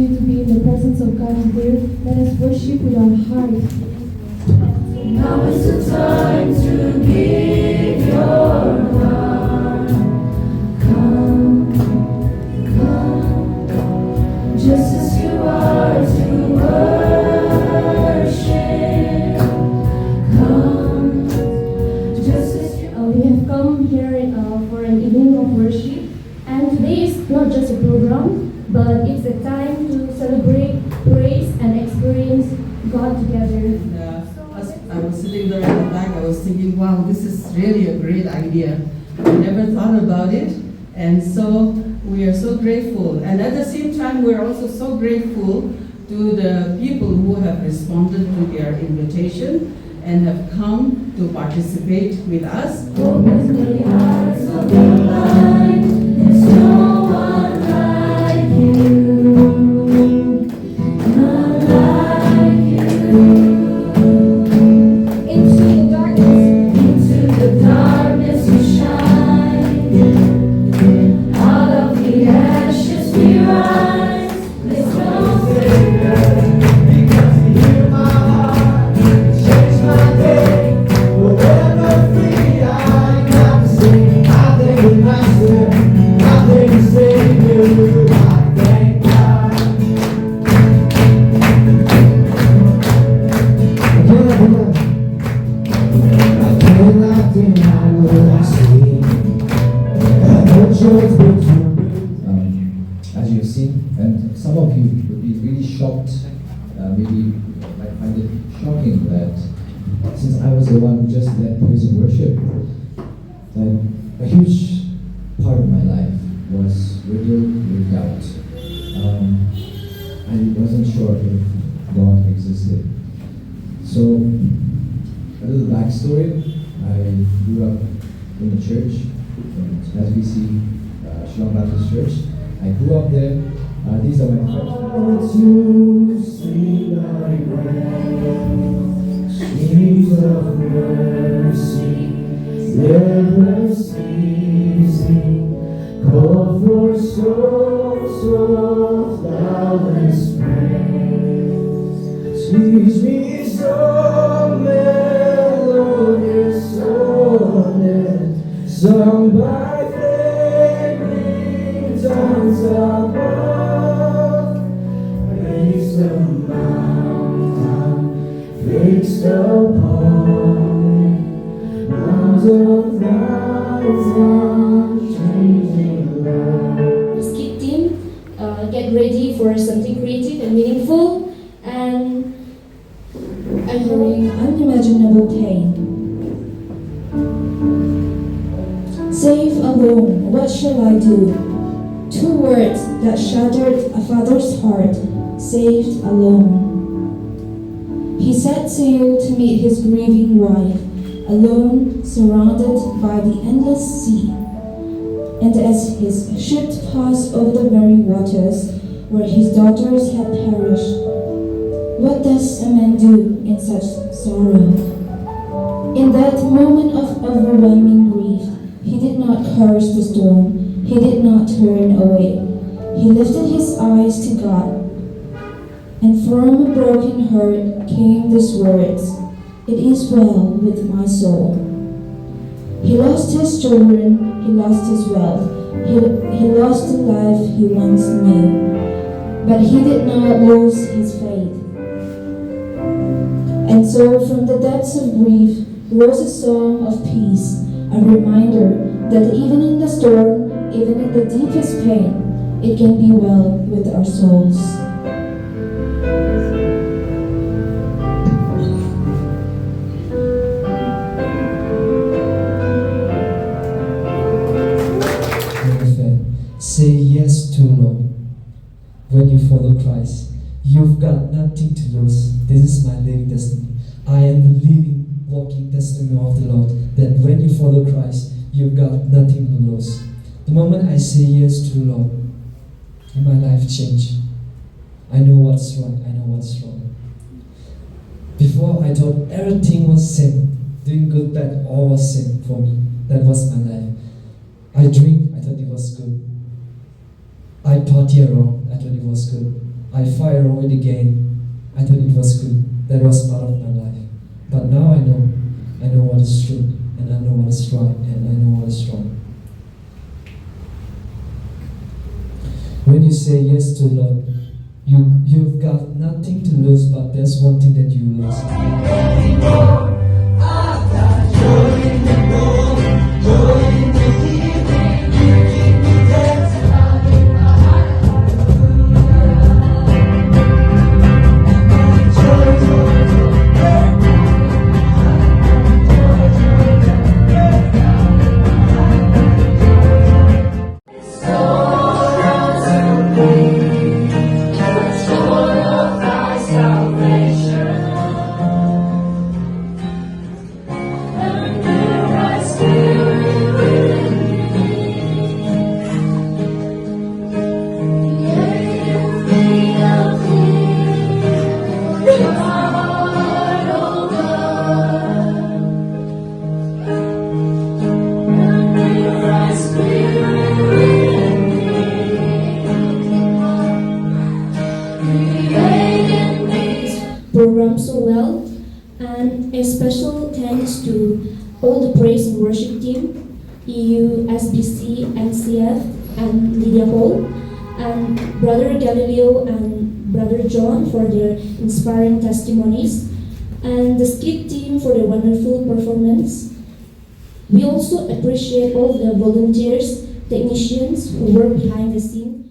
you to be in the presence of God today. Let us worship with our heart. Now is the time to give your heart. Come, come, just as you are to worship. Come, just as you We have come here for an evening of worship, and today is not just a program, but it's a time to celebrate, praise, and experience God together. As I was sitting there at the back, I was thinking, wow, this is really a great idea. I never thought about it, and so we are so grateful. And at the same time, we're also so grateful to the people who have responded to their invitation and have come to participate with us. open the eyes of the blind. There's no one like you, not like you. Into the darkness you shine. Out of the ashes we rise. There's no failure. Because you hear my heart, change my day. Forever free, I got to sing. I thank the Master, I thank the Savior, I thank God. I cannot deny what I see. No choice but to as you've seen, and some of you will be really shocked, maybe might find it shocking that since I was the one who just led praise and worship, that a huge part of my life was riddled with doubt. I wasn't sure if God existed. So, a little backstory. I grew up in the church, in SBC, Shillong Baptist Church. I grew up there. These are my friends. to see thy grace, streams of mercy, never ceasing, call for souls of boundless praise. Teach me some melodious sonnet, sung by flaming tongues above. Praise the mountain fixed upon it, rounds of thousands changing love. The skit team, get ready for something creative and meaningful, and I'm having unimaginable pain. Save alone, what shall I do? Two words that shattered a father's heart, saved alone. He set sail to meet his grieving wife, alone, surrounded by the endless sea. And as his ship passed over the very waters where his daughters had perished, what does a man do in such sorrow? In that moment of overwhelming grief, he did not curse the storm, he did not turn away. He lifted his eyes to God, and from a broken heart came these words, "It is well with my soul." He lost his children, he lost his wealth, he lost the life he once knew, but he did not lose his faith. And so from the depths of grief rose a song of peace, a reminder that even in the storm, even in the deepest pain, it can be well with our souls. Say yes to Lord. When you follow Christ, you've got nothing to lose. This is my living testimony. I am the living, walking testimony of the Lord, that when you follow Christ, you've got nothing to lose. The moment I say yes to the Lord, my life changed. I know what's right, I know what's wrong. Before, I thought everything was sin. Doing good, bad, all was sin for me. That was my life. I drink, I thought it was good. I party around, I thought it was good. I fired away again. I thought it was good. That was part of my life. But now I know what is true, and I know what is right, and I know what is wrong. When you say yes to love, you've got nothing to lose, but there's one thing that you lose. Program so well, and a special thanks to all the praise and worship team, EU, SBC, NCF, and Lydia Hall, and Brother Galileo and Brother John for their inspiring testimonies, and the skit team for their wonderful performance. We also appreciate all the volunteers, technicians who work behind the scene.